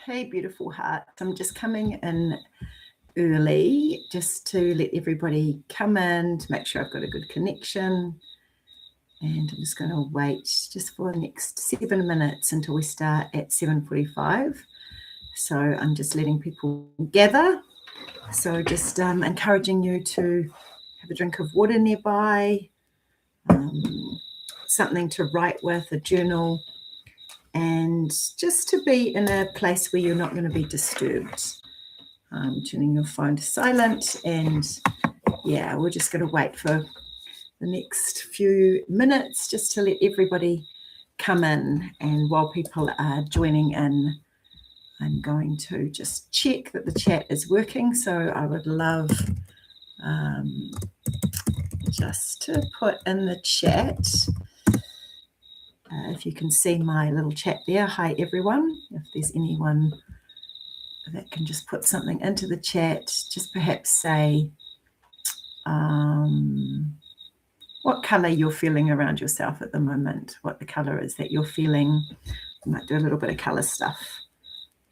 Hey, beautiful heart. I'm just coming in early just to let everybody come in, to make sure I've got a good connection. And I'm just going to wait just for the next 7 minutes until we start at 7:45. So I'm just letting people gather. So just encouraging you to have a drink of water nearby, something to write with, a journal, and just to be in a place where you're not going to be disturbed. Turning your phone to silent, and yeah, we're just going to wait for the next few minutes just to let everybody come in. And while people are joining in, I'm going to just check that the chat is working. So I would love just to put in the chat, if you can see my little chat there. Hi everyone. If there's anyone that can just put something into the chat, just perhaps say what colour you're feeling around yourself at the moment, what the colour is that you're feeling. I might do a little bit of colour stuff.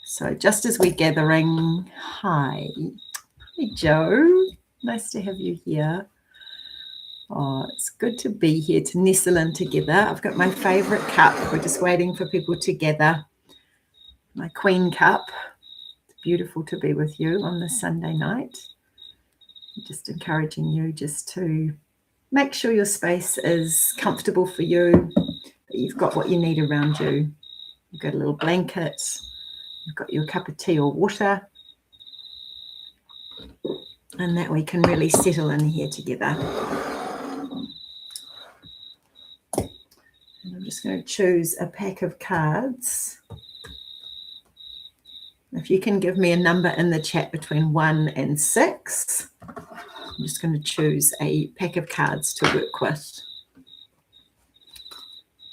So just as we're gathering, hi Joe, nice to have you here. Oh, it's good to be here, to nestle in together. I've got my favourite cup. We're just waiting for people to gather. My Queen cup. It's beautiful to be with you on this Sunday night. I'm just encouraging you just to make sure your space is comfortable for you, that you've got what you need around you. You've got a little blanket, you've got your cup of tea or water, and that we can really settle in here together. And I'm just going to choose a pack of cards. If you can give me a number in the chat between 1 and 6, I'm just going to choose a pack of cards to work with.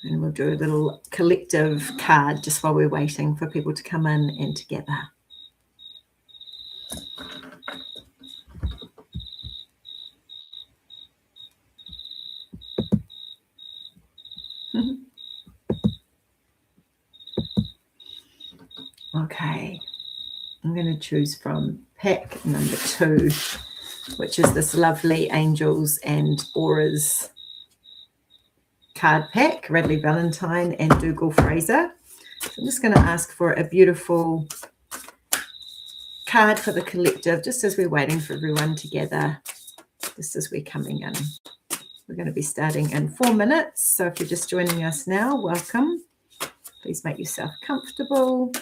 And we'll do a little collective card just while we're waiting for people to come in and to gather. Okay, I'm going to choose from pack number 2, which is this lovely Angels and Auras card pack, Radley Valentine and Dougal Fraser. So I'm just going to ask for a beautiful card for the collective, just as we're waiting for everyone to gather, just as we're coming in. We're going to be starting in 4 minutes. So if you're just joining us now, welcome. Please make yourself comfortable.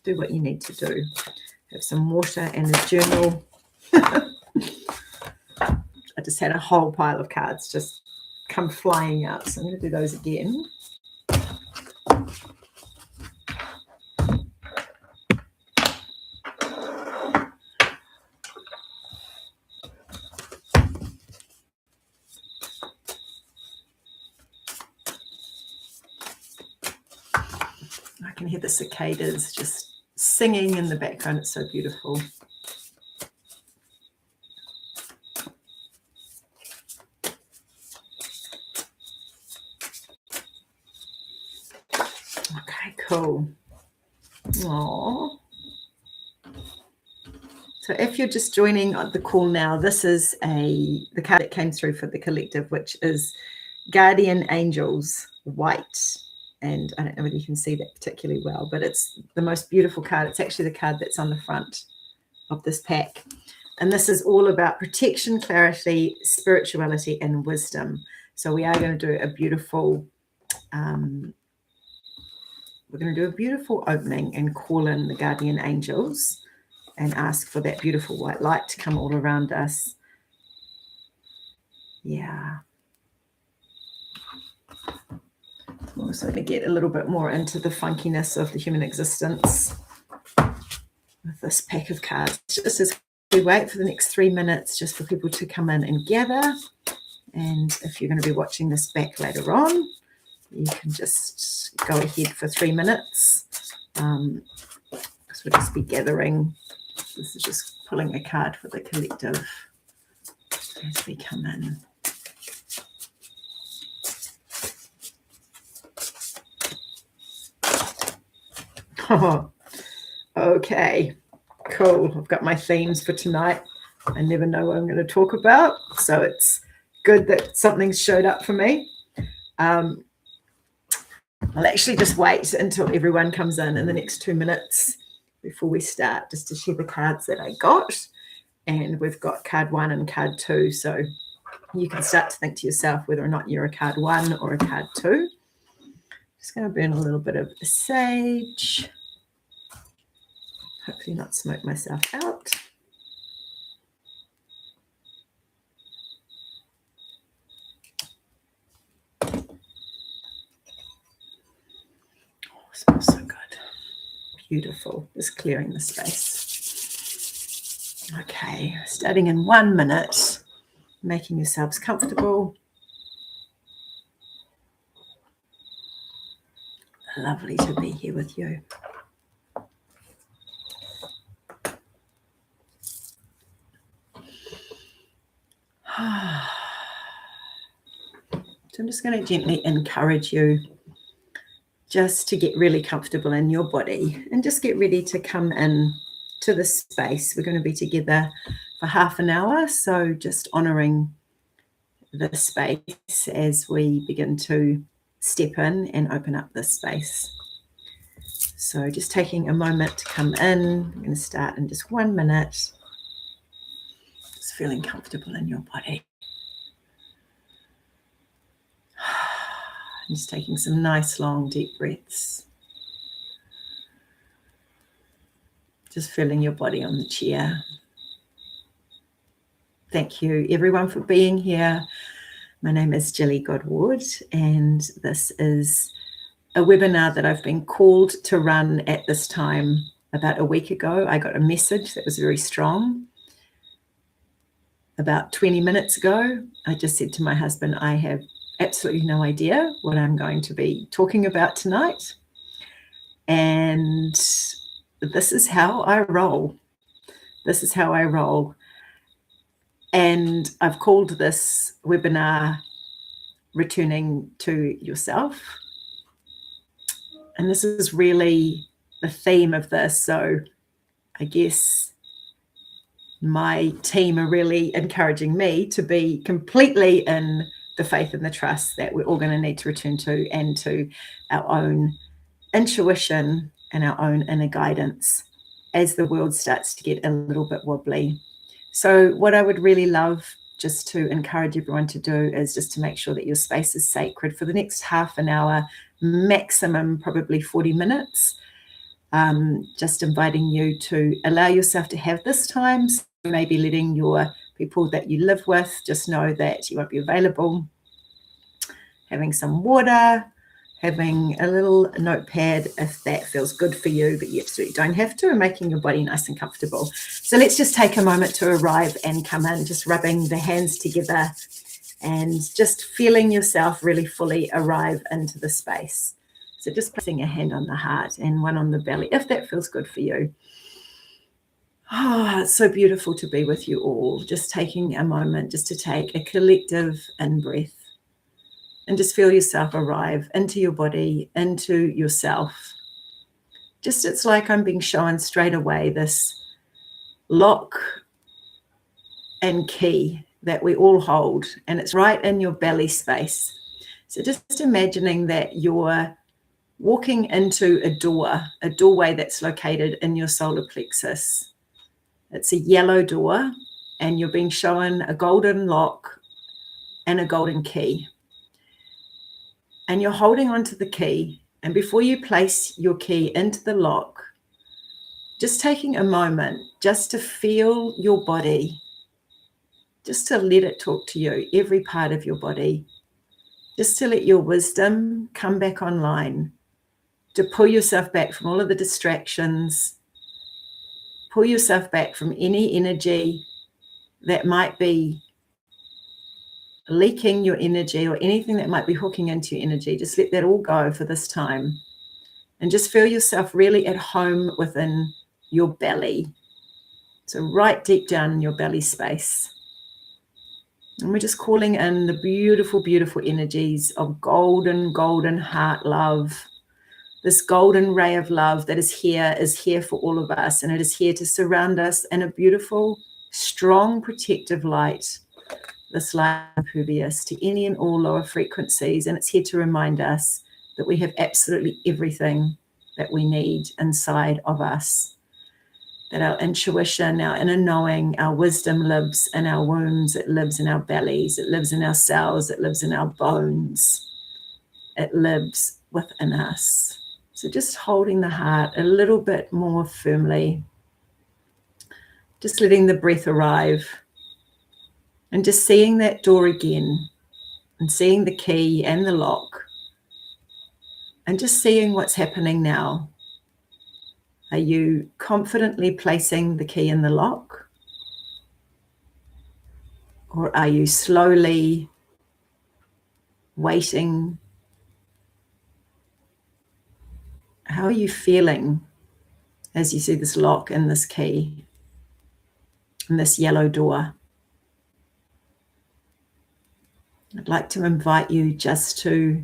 Do what you need to do. Have some water and a journal. I just had a whole pile of cards just come flying out, so I'm going to do those again. I can hear the cicadas just singing in the background. It's so beautiful. Okay, cool. Aww. So if you're just joining the call now, this is the card that came through for the collective, which is Guardian Angels White. And I don't know whether you can see that particularly well, but it's the most beautiful card. It's actually the card that's on the front of this pack. And this is all about protection, clarity, spirituality, and wisdom. So we are going to do a beautiful, opening and call in the guardian angels and ask for that beautiful white light to come all around us. Yeah. I'm also going to get a little bit more into the funkiness of the human existence with this pack of cards. Just as we wait for the next 3 minutes, just for people to come in and gather. And if you're going to be watching this back later on, you can just go ahead for 3 minutes. Because we'll just be gathering. This is just pulling a card for the collective as we come in. Oh, Okay, cool. I've got my themes for tonight. I never know what I'm going to talk about, so it's good that something showed up for me. I'll actually just wait until everyone comes in the next 2 minutes before we start, just to share the cards that I got. And we've got card 1 and card 2, so you can start to think to yourself whether or not you're a card 1 or a card 2. Just going to burn a little bit of sage. Hopefully not smoke myself out. Oh, it smells so good. Beautiful. Just clearing the space. Okay, starting in 1 minute, making yourselves comfortable. Lovely to be here with you. So I'm just going to gently encourage you just to get really comfortable in your body and just get ready to come in to the space. We're going to be together for half an hour, so just honouring the space as we begin to step in and open up this space. So just taking a moment to come in. I'm going to start in just 1 minute. Just feeling comfortable in your body. Just taking some nice long deep breaths. Just feeling your body on the chair. Thank you everyone for being here. My name is Gilly Godward, and this is a webinar that I've been called to run at this time. About a week ago, I got a message that was very strong. About 20 minutes ago, I just said to my husband, I have absolutely no idea what I'm going to be talking about tonight. And this is how I roll. This is how I roll. And I've called this webinar Returning to Yourself. And this is really the theme of this. So I guess my team are really encouraging me to be completely in the faith and the trust that we're all going to need to return to, and to our own intuition and our own inner guidance as the world starts to get a little bit wobbly. So what I would really love just to encourage everyone to do is just to make sure that your space is sacred for the next half an hour, maximum probably 40 minutes. Just inviting you to allow yourself to have this time. So maybe letting your people that you live with just know that you won't be available. Having some water, having a little notepad if that feels good for you, but you absolutely don't have to, and making your body nice and comfortable. So let's just take a moment to arrive and come in, just rubbing the hands together and just feeling yourself really fully arrive into the space. So just placing a hand on the heart and one on the belly, if that feels good for you. Oh, it's so beautiful to be with you all. Just taking a moment just to take a collective in-breath and just feel yourself arrive into your body, into yourself. Just, it's like I'm being shown straight away this lock and key that we all hold, and it's right in your belly space. So just imagining that you're walking into a doorway that's located in your solar plexus. It's a yellow door, and you're being shown a golden lock and a golden key. And you're holding onto the key. And before you place your key into the lock, just taking a moment just to feel your body, just to let it talk to you, every part of your body, just to let your wisdom come back online, to pull yourself back from all of the distractions, pull yourself back from any energy that might be leaking your energy or anything that might be hooking into your energy. Just let that all go for this time, and just feel yourself really at home within your belly. So right deep down in your belly space. And we're just calling in the beautiful, beautiful energies of golden, golden heart love, This golden ray of love that is here for all of us, and it is here to surround us in a beautiful, strong, protective light. This light is impervious to any and all lower frequencies, and it's here to remind us that we have absolutely everything that we need inside of us. That our intuition, our inner knowing, our wisdom lives in our wombs, it lives in our bellies, it lives in our cells, it lives in our bones, it lives within us. So just holding the heart a little bit more firmly, just letting the breath arrive, and just seeing that door again, and seeing the key and the lock, and just seeing what's happening now. Are you confidently placing the key in the lock? Or are you slowly waiting? How are you feeling as you see this lock and this key and this yellow door? I'd like to invite you just to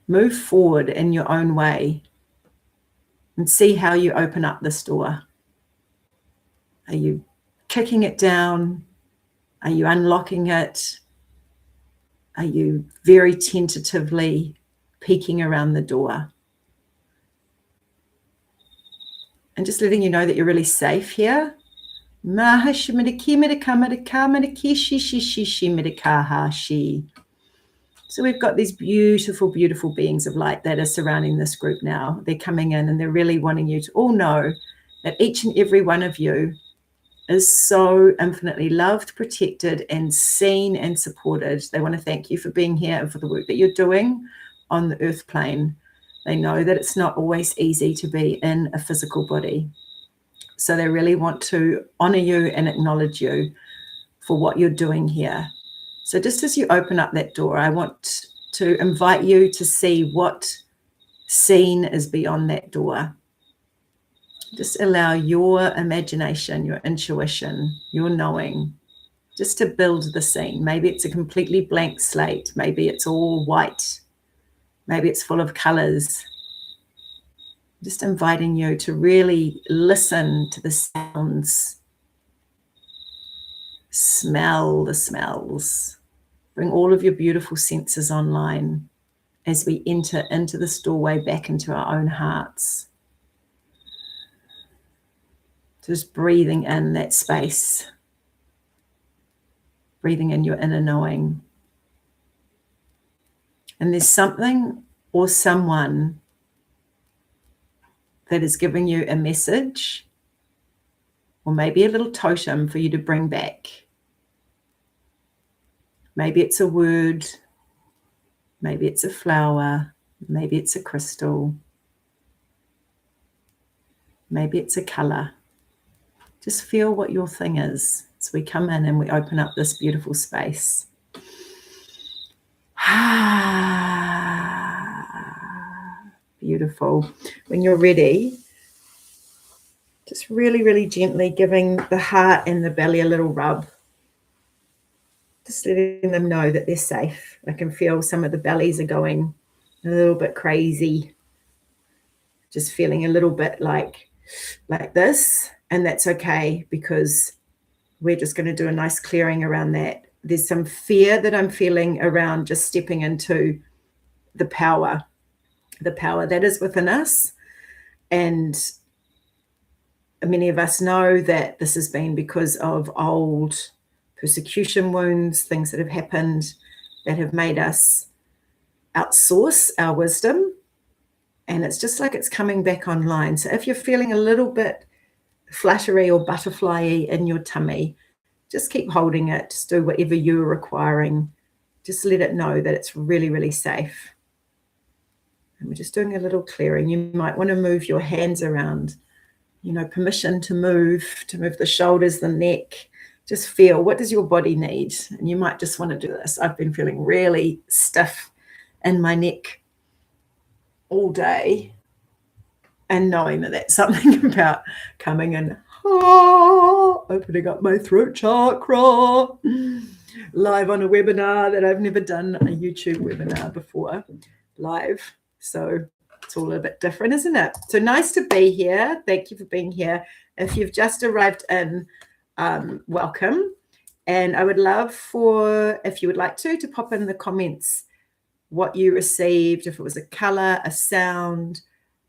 move forward in your own way and see how you open up this door. Are you kicking it down? Are you unlocking it? Are you very tentatively peeking around the door? And just letting you know that you're really safe here. So we've got these beautiful, beautiful beings of light that are surrounding this group now. They're coming in and they're really wanting you to all know that each and every one of you is so infinitely loved, protected, and seen and supported. They want to thank you for being here and for the work that you're doing on the earth plane. They know that it's not always easy to be in a physical body. So they really want to honor you and acknowledge you for what you're doing here. So just as you open up that door, I want to invite you to see what scene is beyond that door. Just allow your imagination, your intuition, your knowing, just to build the scene. Maybe it's a completely blank slate. Maybe it's all white. Maybe it's full of colors. Just inviting you to really listen to the sounds, smell the smells. Bring all of your beautiful senses online as we enter into this doorway back into our own hearts. Just breathing in that space, breathing in your inner knowing. And there's something or someone that is giving you a message, or maybe a little totem for you to bring back. Maybe it's a word, maybe it's a flower, maybe it's a crystal, maybe it's a color. Just feel what your thing is as we come in and we open up this beautiful space. Beautiful. When you're ready, just really, really gently giving the heart and the belly a little rub. Just letting them know that they're safe. I can feel some of the bellies are going a little bit crazy. Just feeling a little bit like this. And that's okay, because we're just going to do a nice clearing around that. There's some fear that I'm feeling around just stepping into the power that is within us. And many of us know that this has been because of old persecution wounds, things that have happened that have made us outsource our wisdom. And it's just like it's coming back online. So if you're feeling a little bit fluttery or butterfly-y in your tummy, just keep holding it. Just do whatever you're requiring. Just let it know that it's really, really safe. And we're just doing a little clearing. You might want to move your hands around, permission to move the shoulders, the neck. Just feel, what does your body need? And you might just want to do this. I've been feeling really stiff in my neck all day, and knowing that that's something about coming in, opening up my throat chakra, live on a webinar that I've never done a YouTube webinar before, live. So it's all a bit different, isn't it? So nice to be here. Thank you for being here. If you've just arrived in, welcome. And I would love for, if you would like to pop in the comments what you received, if it was a color, a sound,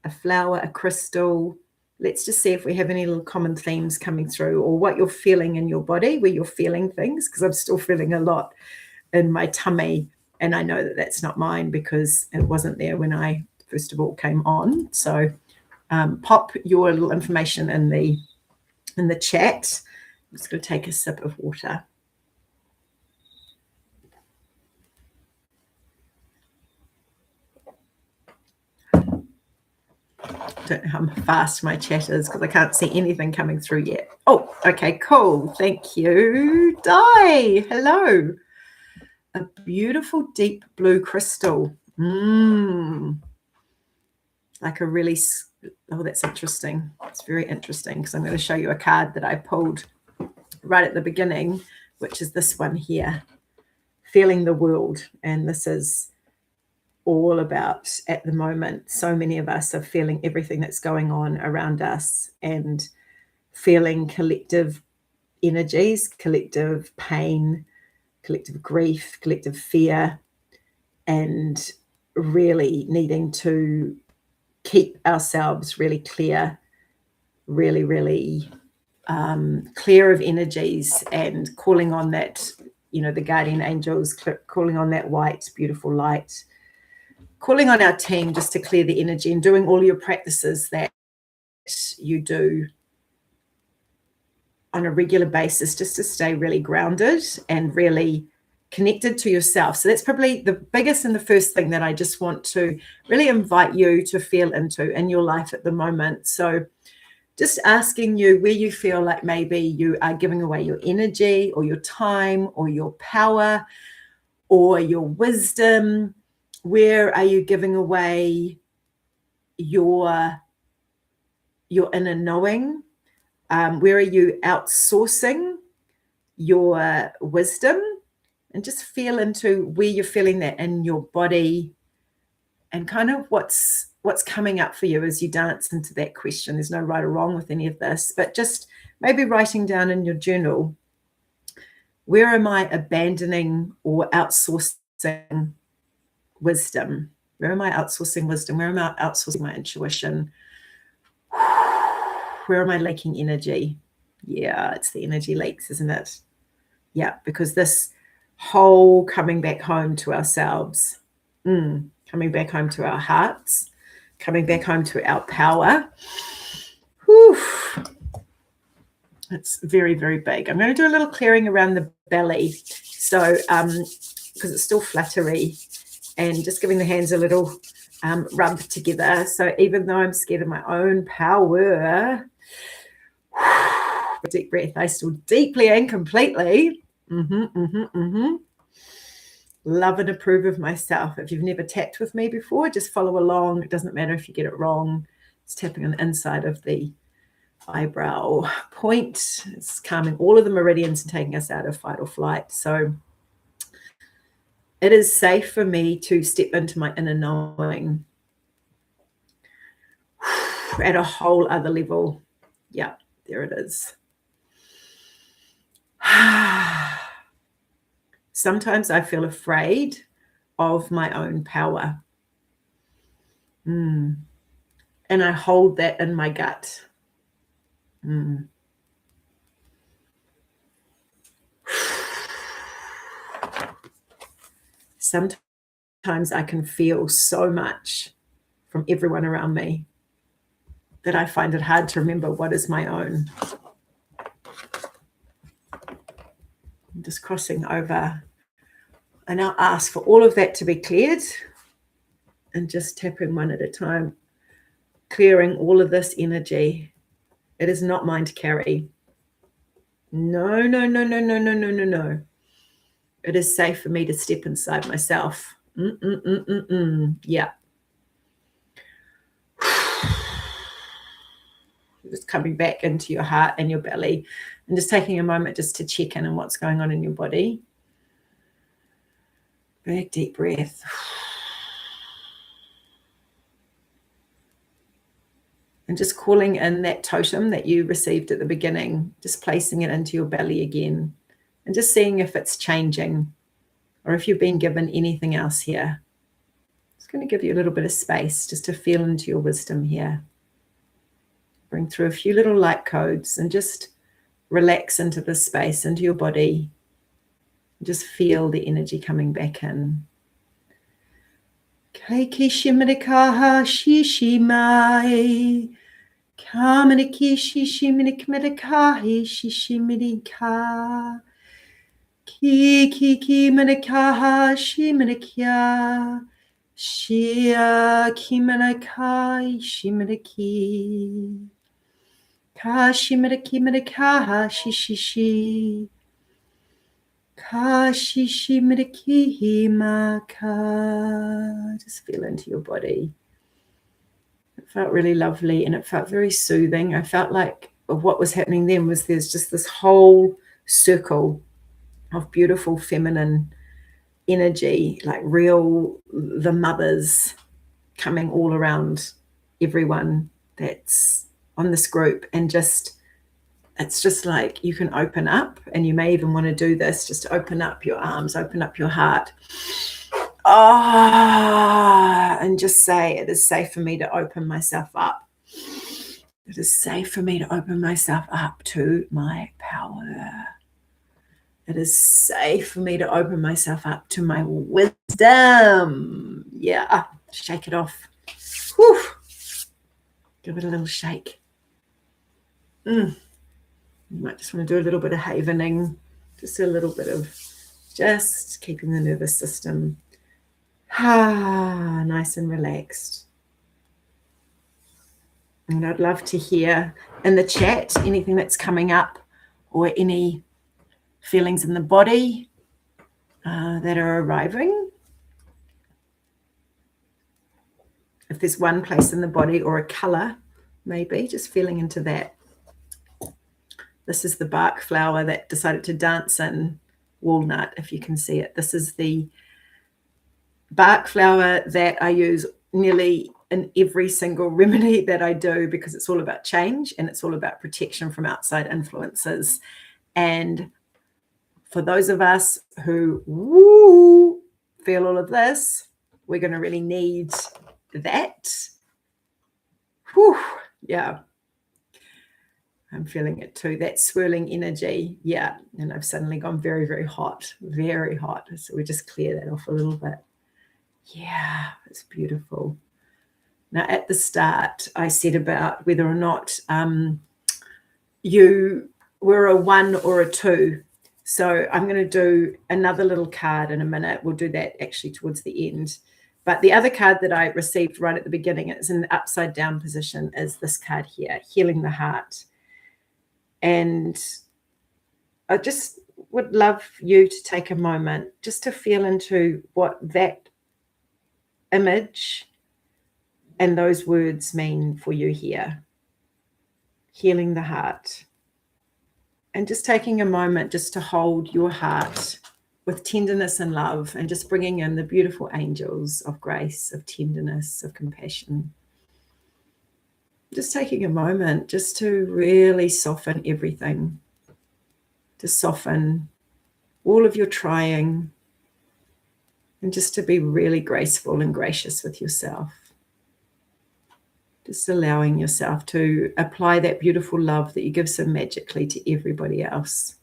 a flower, a crystal. Let's just see if we have any little common themes coming through, or what you're feeling in your body, where you're feeling things, because I'm still feeling a lot in my tummy. And I know that that's not mine because it wasn't there when I first of all came on. So pop your little information in the chat. I'm just going to take a sip of water. Don't know how fast my chat is because I can't see anything coming through yet. Oh, okay, cool. Thank you. Di, hello. A beautiful deep blue crystal. Like a really, oh, that's interesting. It's very interesting because I'm going to show you a card that I pulled right at the beginning, which is this one here, Feeling the World. And this is all about, at the moment, so many of us are feeling everything that's going on around us and feeling collective energies, collective pain, collective grief, collective fear, and really needing to keep ourselves really clear, really clear of energies, and calling on that, the guardian angels, calling on that white, beautiful light, calling on our team just to clear the energy, and doing all your practices that you do on a regular basis just to stay really grounded and really connected to yourself. So that's probably the biggest and the first thing that I just want to really invite you to feel into in your life at the moment. So just asking you where you feel like maybe you are giving away your energy or your time or your power or your wisdom. Where are you giving away your inner knowing? Where are you outsourcing your wisdom? And just feel into where you're feeling that in your body, and kind of what's coming up for you as you dance into that question. There's no right or wrong with any of this, but just maybe writing down in your journal, where am I abandoning or outsourcing wisdom? Where am I outsourcing wisdom? Where am I outsourcing my intuition? Where am I leaking energy? Yeah, it's the energy leaks, isn't it? Yeah, because this whole coming back home to ourselves, coming back home to our hearts, coming back home to our power. Whew. It's very, very big. I'm going to do a little clearing around the belly. So, because it's still fluttery, and just giving the hands a little rub together. So even though I'm scared of my own power, deep breath, I still deeply and completely love and approve of myself. If you've never tapped with me before, just follow along. It doesn't matter if you get it wrong. It's tapping on the inside of the eyebrow point. It's calming all of the meridians and taking us out of fight or flight. So it is safe for me to step into my inner knowing at a whole other level. Yeah, there it is. Sometimes I feel afraid of my own power. And I hold that in my gut. Sometimes I can feel so much from everyone around me that I find it hard to remember what is my own. I'm just crossing over. I now ask for all of that to be cleared, and just tapping one at a time, clearing all of this energy. It is not mine to carry. No. It is safe for me to step inside myself. Yeah. Just coming back into your heart and your belly, and just taking a moment just to check in on what's going on in your body. Big deep breath. And just calling in that totem that you received at the beginning, just placing it into your belly again, and just seeing if it's changing or if you've been given anything else here. It's going to give you a little bit of space just to feel into your wisdom here. Bring through a few little light codes and just relax into this space, into your body. Just feel the energy coming back in. Keiki shimirikaha shishimai. Kamaniki shishiminikmedikahi shishimirika. Ki manikaha shimirikya. Shia kimanakai shimiriki. Ka shimiriki manikaha shishishi. Ka shishimiriki maka. Just feel into your body. It felt really lovely and it felt very soothing. I felt like what was happening then was there's just this whole circle of beautiful feminine energy, like the mothers coming all around everyone that's on this group. And it's just like you can open up, and you may even want to do this, just open up your arms, open up your heart. And just say, it is safe for me to open myself up. It is safe for me to open myself up to my power. It is safe for me to open myself up to my wisdom. Yeah, shake it off. Whew. Give it a little shake. You might just want to do a little bit of havening, just a little bit of just keeping the nervous system nice and relaxed. And I'd love to hear in the chat anything that's coming up or any feelings in the body that are arriving. If there's one place in the body or a color, maybe just feeling into that. This is the bark flower that decided to dance in walnut, if you can see it. This is the bark flower that I use nearly in every single remedy that I do, because it's all about change and it's all about protection from outside influences. And for those of us who feel all of this, we're going to really need that. Yeah. I'm feeling it too, that swirling energy. Yeah. And I've suddenly gone very, very hot, very hot. So we just clear that off a little bit. Yeah, it's beautiful. Now, at the start, I said about whether or not you were a 1 or a 2. So I'm going to do another little card in a minute. We'll do that actually towards the end. But the other card that I received right at the beginning, it's in the upside down position, is this card here, Healing the Heart. And I just would love you to take a moment just to feel into what that image and those words mean for you here. Healing the heart. And just taking a moment just to hold your heart with tenderness and love, and just bringing in the beautiful angels of grace, of tenderness, of compassion. Just taking a moment just to really soften everything, to soften all of your trying, and just to be really graceful and gracious with yourself. Just allowing yourself to apply that beautiful love that you give so magically to everybody else.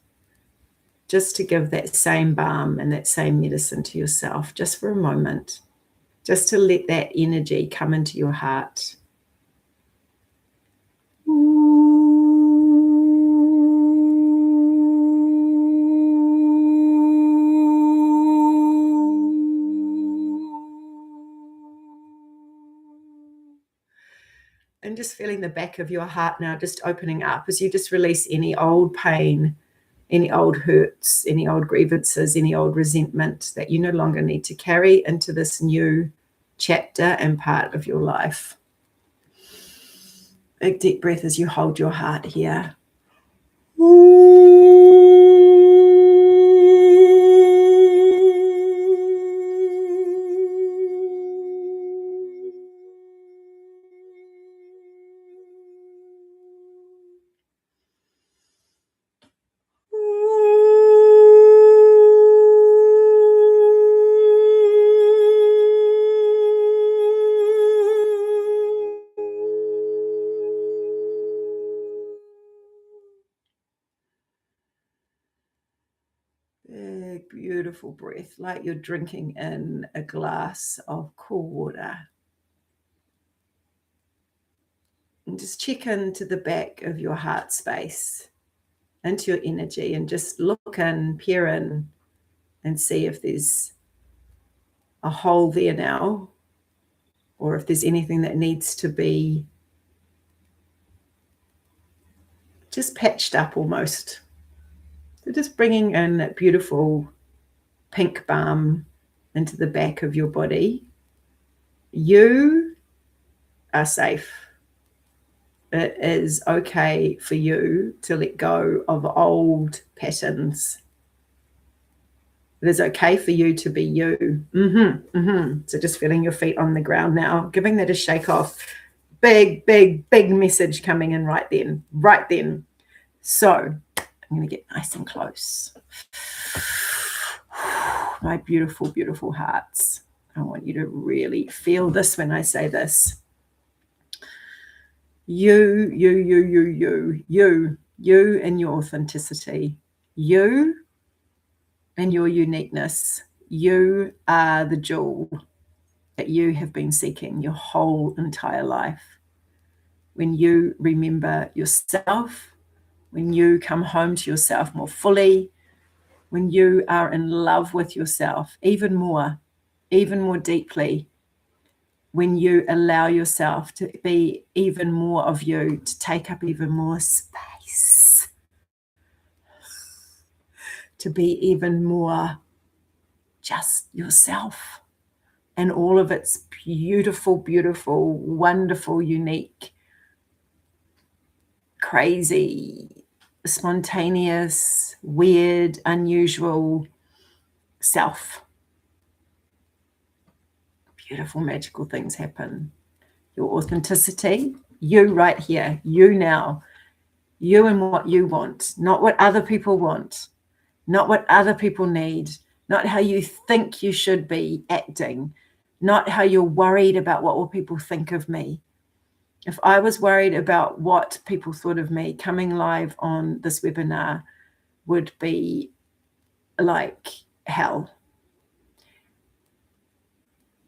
Just to give that same balm and that same medicine to yourself, just for a moment. Just to let that energy come into your heart. And just feeling the back of your heart now just opening up as you just release any old pain, any old hurts, any old grievances, any old resentment that you no longer need to carry into this new chapter and part of your life. Big deep breath as you hold your heart here. beautiful breath, like you're drinking in a glass of cool water. And just check into the back of your heart space, into your energy, and just look in, peer in, and see if there's a hole there now, or if there's anything that needs to be just patched up almost. So just bringing in that beautiful pink balm into the back of your body. You are safe. It is okay for you to let go of old patterns. It is okay for you to be you. So just feeling your feet on the ground now, giving that a shake off. Big, big, big message coming in right then. So I'm going to get nice and close. My beautiful, beautiful hearts. I want you to really feel this when I say this. You and your authenticity. You and your uniqueness. You are the jewel that you have been seeking your whole entire life. When you remember yourself, when you come home to yourself more fully, when you are in love with yourself even more deeply, when you allow yourself to be even more of you, to take up even more space, to be even more just yourself and all of its beautiful, beautiful, wonderful, unique, crazy, spontaneous, weird, unusual self. Beautiful, magical things happen. Your authenticity, you right here, you now, you and what you want, not what other people want, not what other people need, not how you think you should be acting, not how you're worried about what will people think of me. If I was worried about what people thought of me, coming live on this webinar would be like hell,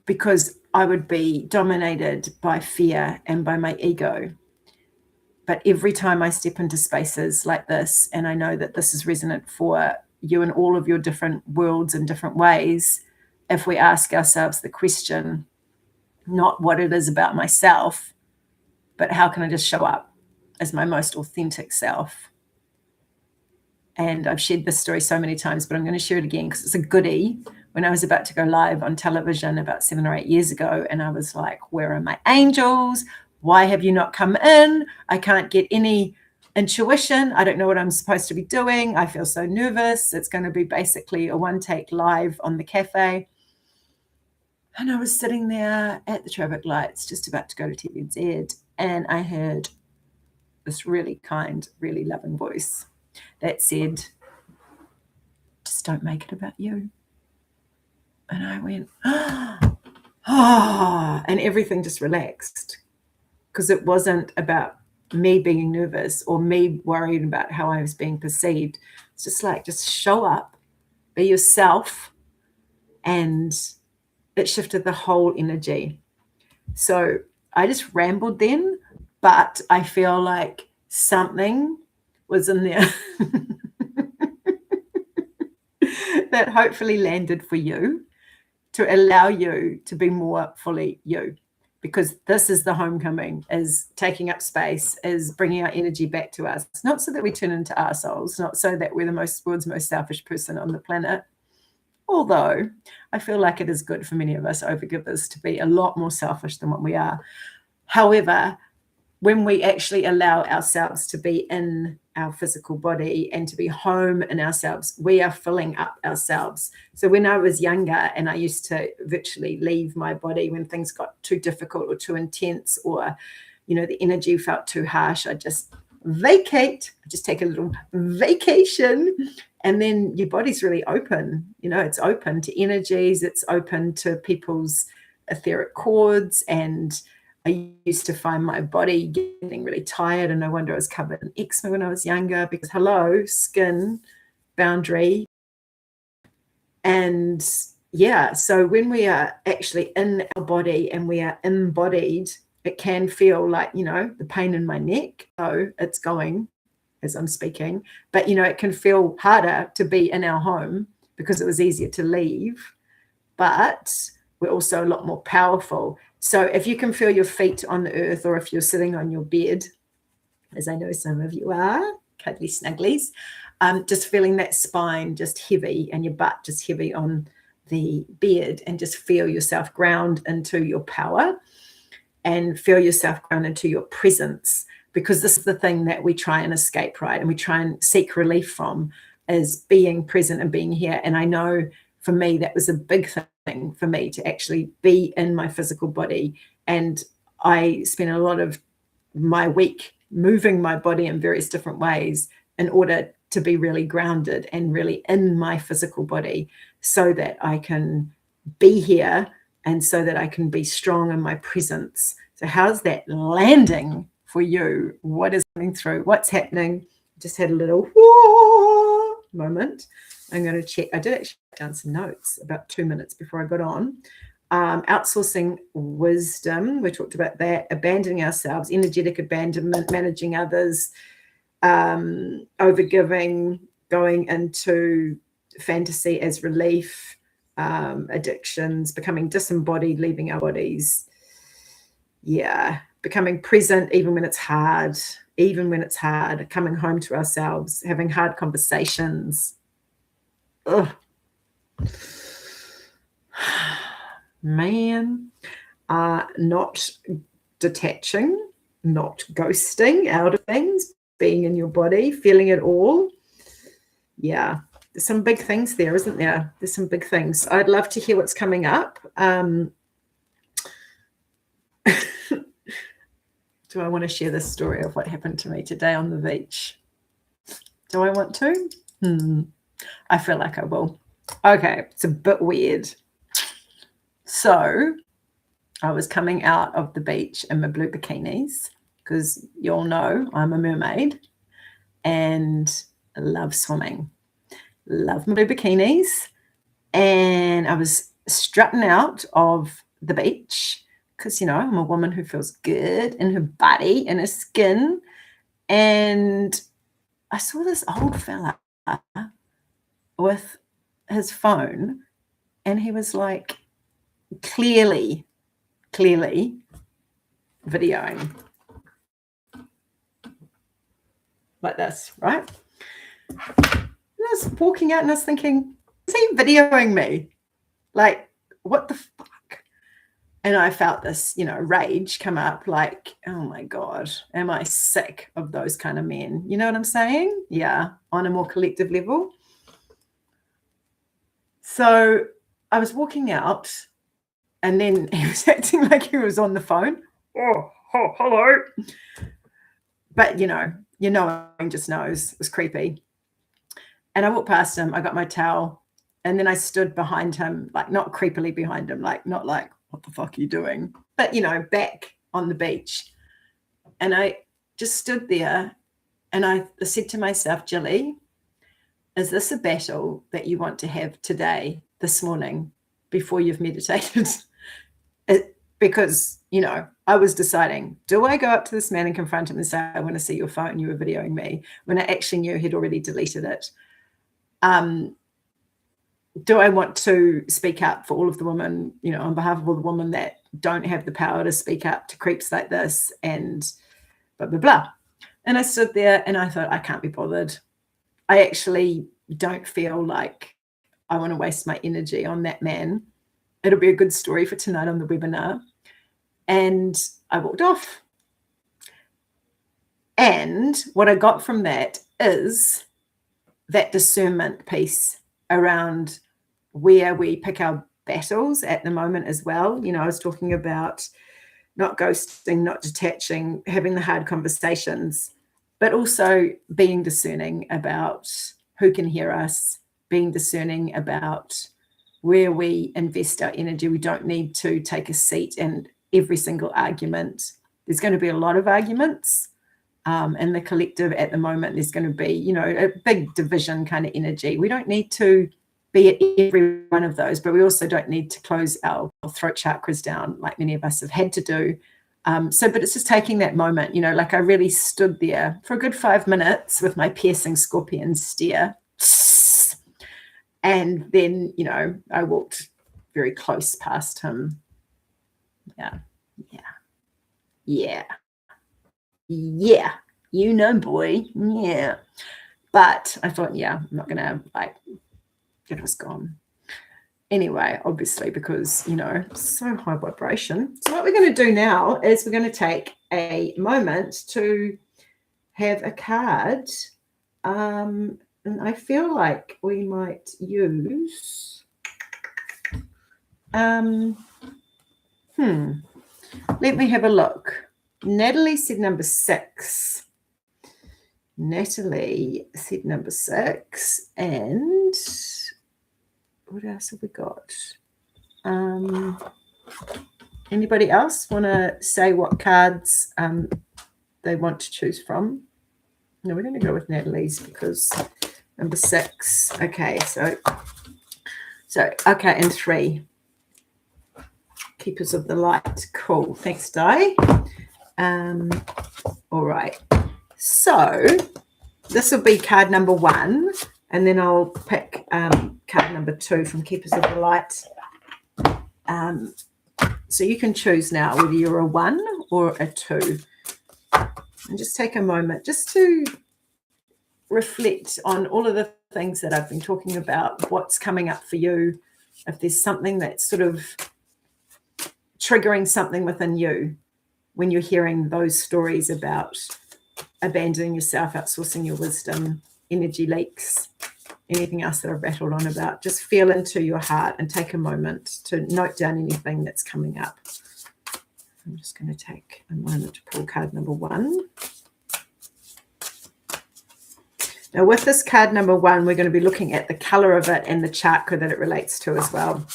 because I would be dominated by fear and by my ego. But every time I step into spaces like this, and I know that this is resonant for you in all of your different worlds in different ways, if we ask ourselves the question, not what it is about myself, but how can I just show up as my most authentic self? And I've shared this story so many times, but I'm going to share it again because it's a goodie. When I was about to go live on television about 7 or 8 years ago, and I was like, where are my angels? Why have you not come in? I can't get any intuition. I don't know what I'm supposed to be doing. I feel so nervous. It's going to be basically a one-take live on the cafe. And I was sitting there at the traffic lights, just about to go to TVZ, and I heard this really kind, really loving voice that said, just don't make it about you. And I went, and everything just relaxed, because it wasn't about me being nervous or me worried about how I was being perceived. It's just like, just show up, be yourself, and it shifted the whole energy. So I just rambled then, but I feel like something was in there that hopefully landed for you, to allow you to be more fully you, because this is the homecoming, is taking up space, is bringing our energy back to us. It's not so that we turn into assholes, not so that we're the world's most selfish person on the planet, although I feel like it is good for many of us overgivers to be a lot more selfish than what we are. However, when we actually allow ourselves to be in our physical body and to be home in ourselves, we are filling up ourselves. So when I was younger and I used to virtually leave my body when things got too difficult or too intense, or, you know, the energy felt too harsh, I just vacate, just take a little vacation. And then your body's really open. You know, it's open to energies, it's open to people's etheric cords. And I used to find my body getting really tired, and no wonder I was covered in eczema when I was younger, because hello, skin boundary. And yeah, so when we are actually in our body and we are embodied, it can feel like, the pain in my neck. So it's going as I'm speaking, but it can feel harder to be in our home because it was easier to leave, but we're also a lot more powerful. So if you can feel your feet on the earth, or if you're sitting on your bed, as I know some of you are, cuddly snugglies, just feeling that spine just heavy and your butt just heavy on the bed, and just feel yourself ground into your power and feel yourself ground into your presence, because this is the thing that we try and escape, right? And we try and seek relief from, is being present and being here. And I know for me, that was a big thing for me, to actually be in my physical body. And I spent a lot of my week moving my body in various different ways in order to be really grounded and really in my physical body, so that I can be here and so that I can be strong in my presence. So how's that landing for you? What is coming through? What's happening? Just had a little whoa moment. I'm going to check. I did actually write down some notes about 2 minutes before I got on. Outsourcing wisdom. We talked about that. Abandoning ourselves, energetic abandonment, managing others, overgiving, going into fantasy as relief, addictions, becoming disembodied, leaving our bodies. Yeah, becoming present even when it's hard, coming home to ourselves, having hard conversations. Ugh. Man, not detaching, not ghosting out of things, being in your body, feeling it all. Yeah, there's some big things there, isn't there? There's some big things. I'd love to hear what's coming up. Do I want to share this story of what happened to me today on the beach? Do I want to? I feel like I will. Okay, it's a bit weird. So I was coming out of the beach in my blue bikinis, because you all know I'm a mermaid and love swimming. Love my blue bikinis. And I was strutting out of the beach because, I'm a woman who feels good in her body and her skin. And I saw this old fella with his phone, and he was like clearly videoing like this, right? And I was walking out and I was thinking, is he videoing me? Like, what the fuck? And I felt this, rage come up, like, oh my God, am I sick of those kind of men? You know what I'm saying? Yeah, on a more collective level. So I was walking out, and then he was acting like he was on the phone. Oh, hello. But, just knows. It was creepy. And I walked past him. I got my towel. And then I stood behind him, like not creepily behind him, like not like, what the fuck are you doing? But, back on the beach. And I just stood there, and I said to myself, Gilly, is this a battle that you want to have today, this morning, before you've meditated? Because, I was deciding, do I go up to this man and confront him and say, I want to see your phone, you were videoing me, when I actually knew he'd already deleted it? Do I want to speak up for all of the women, on behalf of all the women that don't have the power to speak up to creeps like this, and blah, blah, blah. And I stood there and I thought, I can't be bothered. I actually don't feel like I want to waste my energy on that man. It'll be a good story for tonight on the webinar. And I walked off. And what I got from that is that discernment piece around where we pick our battles at the moment as well. I was talking about not ghosting, not detaching, having the hard conversations, but also being discerning about who can hear us, being discerning about where we invest our energy. We don't need to take a seat in every single argument. There's going to be a lot of arguments in the collective at the moment. There's going to be, a big division kind of energy. We don't need to be at every one of those, but we also don't need to close our throat chakras down like many of us have had to do. But it's just taking that moment, like I really stood there for a good 5 minutes with my piercing scorpion stare. And then, I walked very close past him. Yeah. Boy. Yeah. But I thought, I'm not going to, it was gone. Anyway, obviously, because, so high vibration. So what we're going to do now is we're going to take a moment to have a card. And I feel like we might use, let me have a look. Natalie said number 6. And what else have we got? Anybody else want to say what cards they want to choose from? No, we're going to go with Natalie's because number 6. Okay, so okay, and 3. Keepers of the Light. Cool. Thanks, Di. All right. So this will be card number 1, and then I'll pick card number 2 from Keepers of the Light. So you can choose now whether you're a 1 or a 2. And just take a moment just to reflect on all of the things that I've been talking about, what's coming up for you, if there's something that's sort of triggering something within you when you're hearing those stories about abandoning yourself, outsourcing your wisdom, energy leaks, anything else that I've rattled on about. Just feel into your heart and take a moment to note down anything that's coming up. I'm just going to take a moment to pull card number 1. Now, with this card number 1, we're going to be looking at the color of it and the chakra that it relates to as well.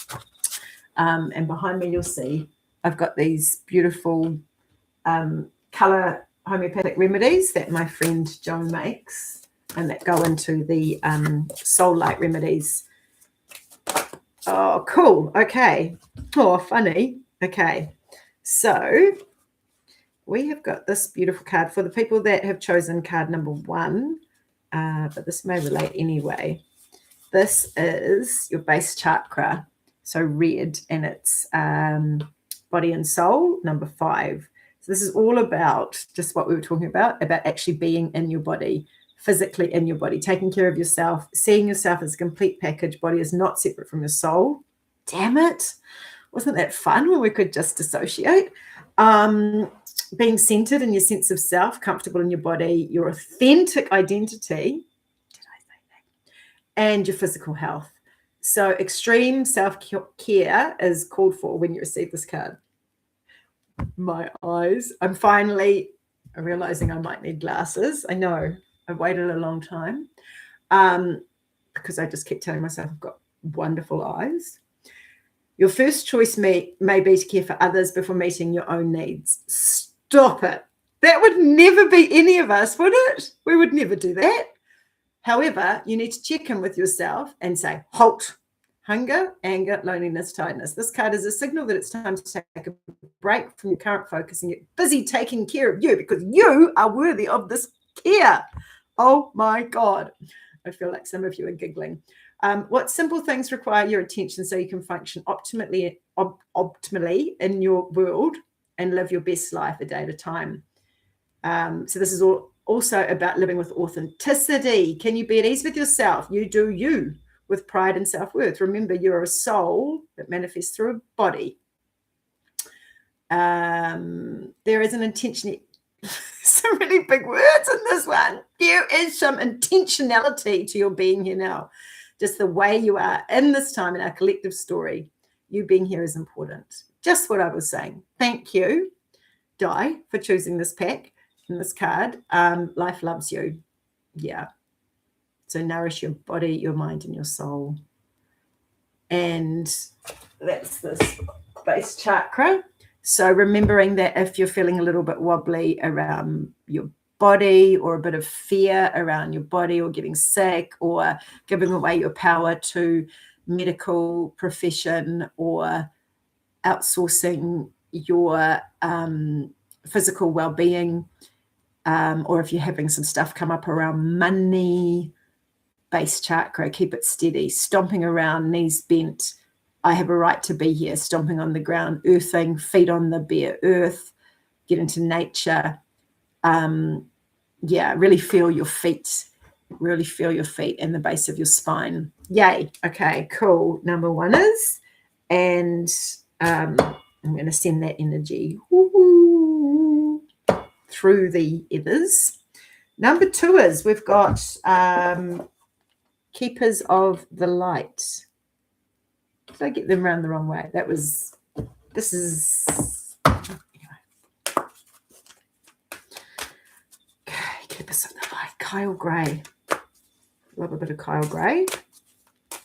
And behind me, you'll see I've got these beautiful color homeopathic remedies that my friend Joan makes and that go into the soul light remedies. Oh, cool. Okay. Oh, funny. Okay. So we have got this beautiful card for the people that have chosen card number 1, but this may relate anyway. This is your base chakra, so red, and it's body and soul, number 5. So this is all about just what we were talking about actually being in your body, physically in your body, taking care of yourself, seeing yourself as a complete package. Body is not separate from your soul. Damn it. Wasn't that fun when we could just dissociate? Being centered in your sense of self, comfortable in your body, your authentic identity, did I say that? And your physical health. So extreme self-care is called for when you receive this card. My eyes. I'm finally realizing I might need glasses. I know. I've waited a long time because I just keep telling myself I've got wonderful eyes. Your first choice may be to care for others before meeting your own needs. Stop it. That would never be any of us, would it? We would never do that. However, you need to check in with yourself and say, halt. Hunger, anger, loneliness, tiredness. This card is a signal that it's time to take a break from your current focus and get busy taking care of you because you are worthy of this care. Oh my God. I feel like some of you are giggling. What simple things require your attention so you can function optimally in your world and live your best life a day at a time? So this is also about living with authenticity. Can you be at ease with yourself? You do you with pride and self-worth. Remember, you're a soul that manifests through a body. There is an intention. Some really big words in this one. There is some intentionality to your being here now. Just the way you are in this time in our collective story. You being here is important. Just what I was saying. Thank you, Di, for choosing this pack and this card. Life loves you. Yeah. So nourish your body, your mind, and your soul. And that's this base chakra. So remembering that if you're feeling a little bit wobbly around your body, or a bit of fear around your body, or getting sick, or giving away your power to medical profession, or outsourcing your physical well-being, or if you're having some stuff come up around money, base chakra, keep it steady, stomping around, knees bent. I have a right to be here, stomping on the ground, earthing, feet on the bare earth, get into nature. Really feel your feet. Really feel your feet and the base of your spine. Yay. Okay, cool. Number one is, and I'm going to send that energy through the others. Number two is we've got keepers of the light. Did I get them around the wrong way? This is, okay, keepers of the light. Kyle Gray. Love a bit of Kyle Gray.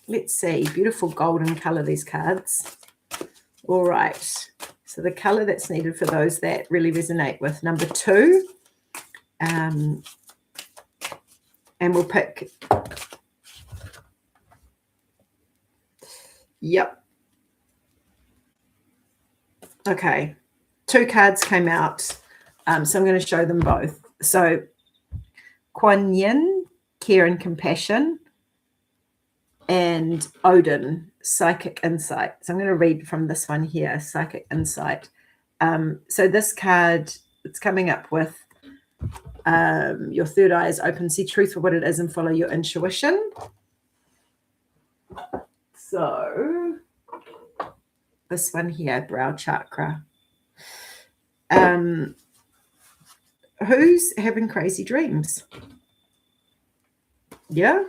Let's see. Beautiful golden color, these cards. All right. So the color that's needed for those that really resonate with number two. And we'll pick. Yep. Okay. Two cards came out. So I'm going to show them both. So Kuan Yin, care and compassion, and Odin, psychic insight. So I'm going to read from this one here, psychic insight. So this card, it's coming up with your third eye is open, see truth for what it is and follow your intuition. So this one here, brow chakra. Who's having crazy dreams? Yeah,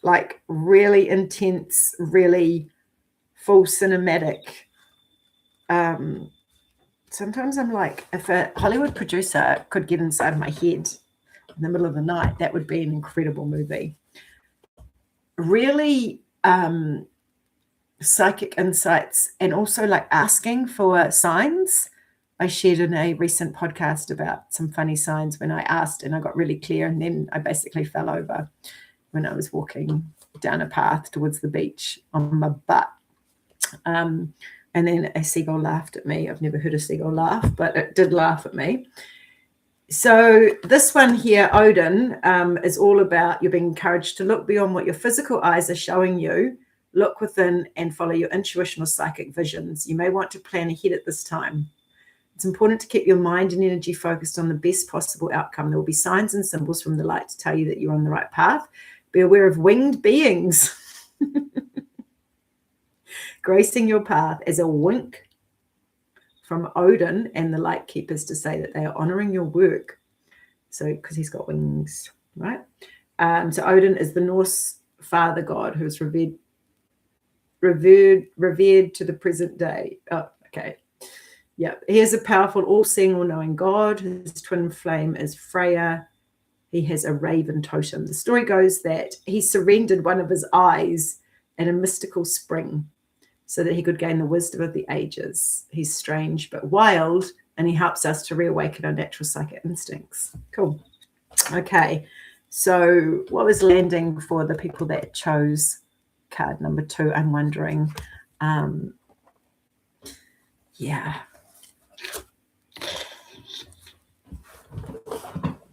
like really intense, really full cinematic. Sometimes I'm like, if a Hollywood producer could get inside my head in the middle of the night, that would be an incredible movie. Really psychic insights, and also like asking for signs. I shared in a recent podcast about some funny signs when I asked, and I got really clear, and then I basically fell over when I was walking down a path towards the beach on my butt. And then a seagull laughed at me. I've never heard a seagull laugh, but it did laugh at me. So this one here, Odin, is all about you're being encouraged to look beyond what your physical eyes are showing you, look within and follow your intuitional psychic visions. You may want to plan ahead at this time. It's important to keep your mind and energy focused on the best possible outcome. There will be signs and symbols from the light to tell you that you're on the right path. Be aware of winged beings gracing your path, as a wink from Odin and the light keepers to say that they are honoring your work. So, because he's got wings, right? So Odin is the Norse father god who is revered to the present day. Oh, okay. Yeah, he is a powerful, all-seeing, all-knowing god. His twin flame is Freya. He has a raven totem. The story goes that he surrendered one of his eyes at a mystical spring so that he could gain the wisdom of the ages. He's strange but wild, and he helps us to reawaken our natural psychic instincts. Cool. Okay, so what was landing for the people that chose card number two? I'm wondering. Yeah.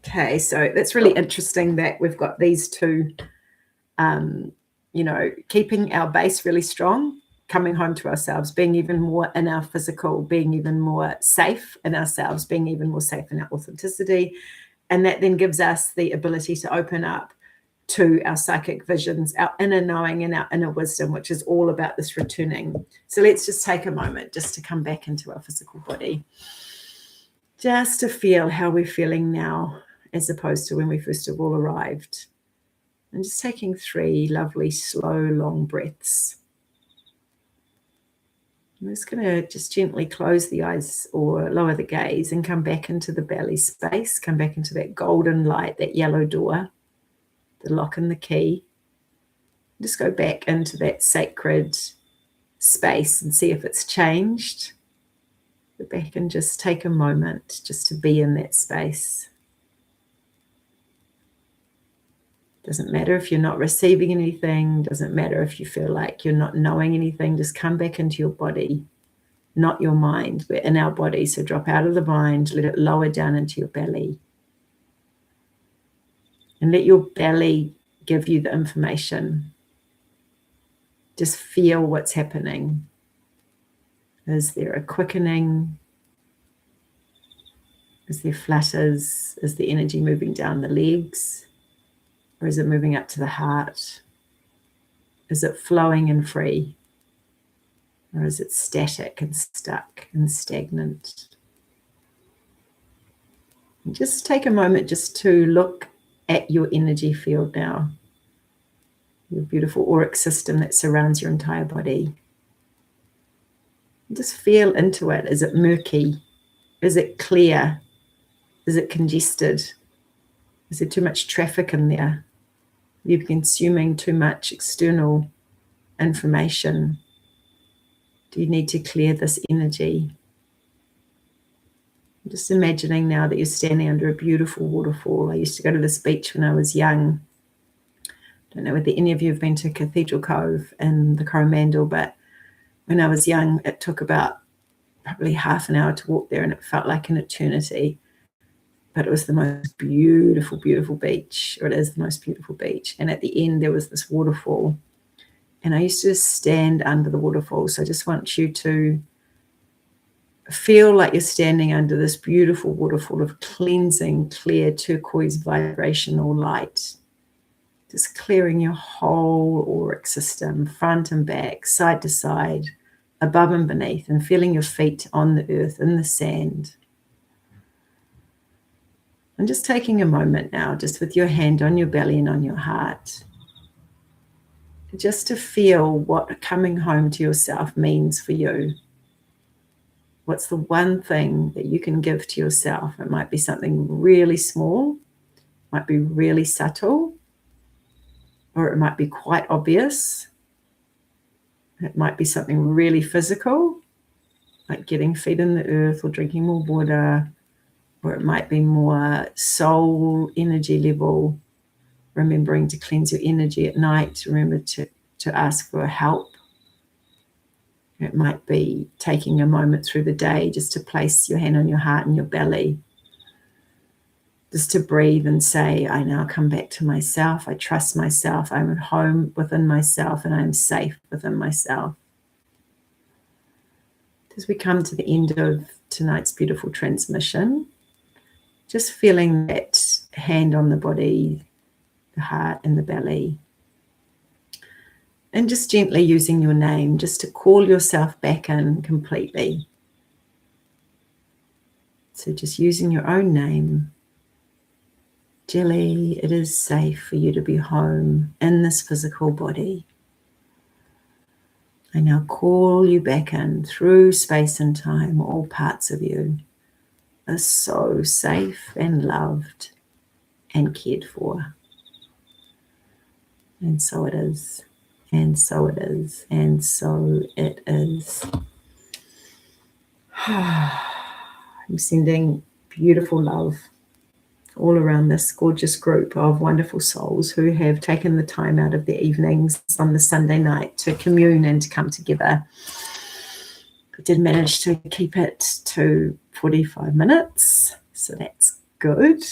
Okay, so that's really interesting that we've got these two, keeping our base really strong, coming home to ourselves, being even more in our physical, being even more safe in ourselves, being even more safe in our authenticity. And that then gives us the ability to open up to our psychic visions, our inner knowing and our inner wisdom, which is all about this returning. So let's just take a moment just to come back into our physical body, just to feel how we're feeling now as opposed to when we first of all arrived. And just taking 3 lovely, slow, long breaths. I'm just going to just gently close the eyes or lower the gaze and come back into the belly space, come back into that golden light, that yellow door, the lock and the key. Just go back into that sacred space and see if it's changed. Go back and just take a moment just to be in that space. Doesn't matter if you're not receiving anything, doesn't matter if you feel like you're not knowing anything, just come back into your body, not your mind. We're in our body, so drop out of the mind, let it lower down into your belly. And let your belly give you the information. Just feel what's happening. Is there a quickening? Is there flutters? Is the energy moving down the legs? Or is it moving up to the heart? Is it flowing and free? Or is it static and stuck and stagnant? And just take a moment just to look at your energy field now. Your beautiful auric system that surrounds your entire body. And just feel into it. Is it murky? Is it clear? Is it congested? Is there too much traffic in there? You're consuming too much external information. Do you need to clear this energy? I'm just imagining now that you're standing under a beautiful waterfall. I used to go to this beach when I was young. Don't know whether any of you have been to Cathedral Cove in the Coromandel, but when I was young, it took about probably half an hour to walk there, and it felt like an eternity. But it was the most beautiful, beautiful beach, or it is the most beautiful beach. And at the end, there was this waterfall. And I used to just stand under the waterfall. So I just want you to feel like you're standing under this beautiful waterfall of cleansing, clear, turquoise, vibrational light. Just clearing your whole auric system, front and back, side to side, above and beneath, and feeling your feet on the earth, in the sand. And just taking a moment now, just with your hand on your belly and on your heart, just to feel what coming home to yourself means for you. What's the one thing that you can give to yourself? It might be something really small, might be really subtle, or it might be quite obvious. It might be something really physical, like getting feet in the earth or drinking more water, or it might be more soul energy level, remembering to cleanse your energy at night, remember to ask for help. It might be taking a moment through the day just to place your hand on your heart and your belly, just to breathe and say, I now come back to myself, I trust myself, I'm at home within myself, and I'm safe within myself. As we come to the end of tonight's beautiful transmission, just feeling that hand on the body, the heart and the belly, and just gently using your name just to call yourself back in completely. So just using your own name. Gilly, it is safe for you to be home in this physical body. I now call you back in through space and time. All parts of you are so safe and loved and cared for. And so it is. And so it is. And so it is. I'm sending beautiful love all around this gorgeous group of wonderful souls who have taken the time out of their evenings on the Sunday night to commune and to come together. I did manage to keep it to 45 minutes, so that's good.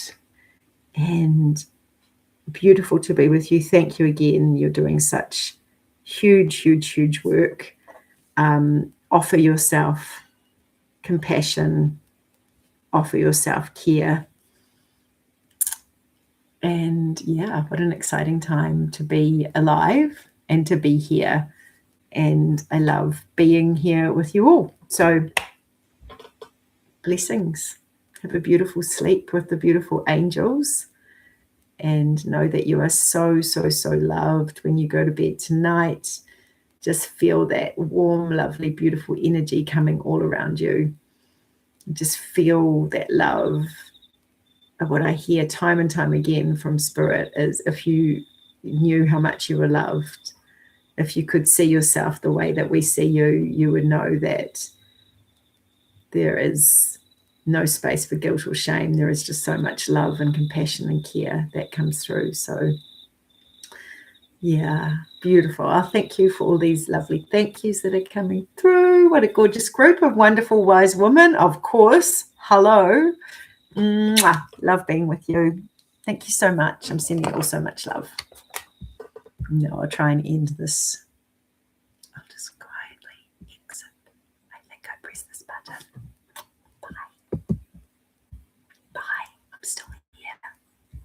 And beautiful to be with you. Thank you again. You're doing such huge, huge, huge work. Offer yourself compassion, offer yourself care. And yeah, what an exciting time to be alive and to be here. And I love being here with you all. So blessings. Have a beautiful sleep with the beautiful angels. And know that you are so, so, so loved when you go to bed tonight. Just feel that warm, lovely, beautiful energy coming all around you. Just feel that love. What I hear time and time again from Spirit is, if you knew how much you were loved, if you could see yourself the way that we see you, you would know that there is no space for guilt or shame. There is just so much love and compassion and care that comes through. So Yeah, beautiful. Oh, thank you for all these lovely thank yous that are coming through. What a gorgeous group of wonderful wise women. Of course. Hello. Mwah. Love being with you. Thank you so much. I'm sending you all so much love. No, I'll try and end this